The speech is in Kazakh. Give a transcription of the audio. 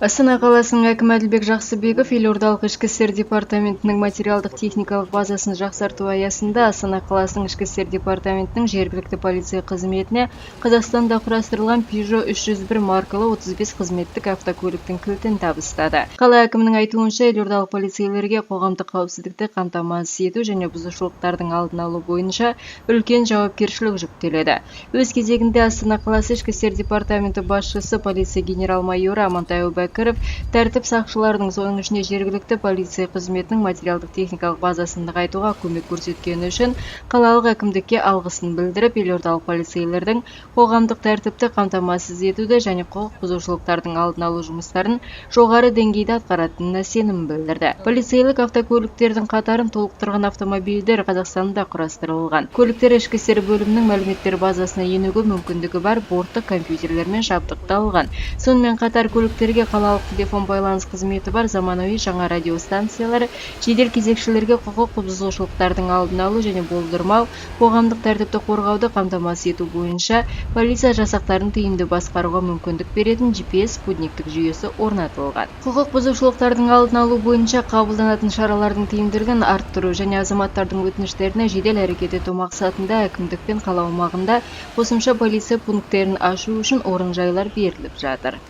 Астана қаласының әкімі Әділбек Жақсыбеков елордалық ішкі істер департаментінің материалдық-техникалық базасын жақсарту аясында Астана қаласының ішкі істер департаментінің жергілікті полиция қызметіне Қазақстанда құрастырылған Peugeot 301 маркалы 35 қызметтік автокөліктің кілтін табыстады. Қала әкімінің айтуынша, елордалық полицейлерге қоғамдық қауіпсіздікті қамтамасыз ету және бұзушылықтардың алдын алу бойынша үлкен жауапкершілік жүктеледі. Өз кезегінде Астана қаласы ішкі істер департаменті басшысы полиция генерал-майоры Амантай Әубәкіров тәртіп сақшыларының, соның ішінде жергілікті полиция қызметінің материалдық-техникалық базасын нығайтуға көмек көрсеткені үшін қалалық әкімдікке алғысын білдіріп, елордалық полицейлердің қоғамдық тәртіпті қамтамасыз етуді және құқық бұзушылықтардың алдын алу жұмыстарын жоғары деңгейде атқаратынына сенім білдірді. Полицейлік автокөліктердің қатарын толықтырған автомобильдер Қазақстанда құрастырылған. Көліктер ішкі істер бөлімінің мәліметтер базасына енуге мүмкіндігі бар борттық компьютерлермен жабдықталған. Сонымен қатар көліктерге қалалық телефон байланыс қызметі бар заманауи жаңа радиостанциялары, жедел кезекшілерге құқық бұзушылықтардың алдын алу және болдырмау, қоғамдық тәртіпті қорғауды қамтамасыз ету бойынша полиция жасақтарын тиімді басқаруға мүмкіндік беретін GPS спутниктік жүйесі орнатылған. Құқық бұзушылықтардың алдын алу бойынша қабылданатын шаралардың тиімділігін арттыру және азаматтардың өтініштеріне жедел әрекет ету мақсатында әкімдік пен қала аумағында қосымша полиция пункттерін ашу үшін орынжайлар беріліп жатыр.